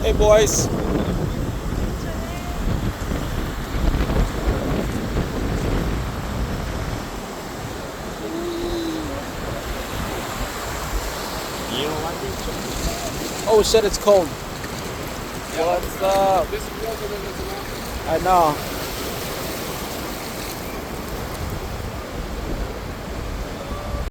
Hey, boys. You don't like it? Oh shit, it's cold. Yeah, What's up? this is the other one that's I know.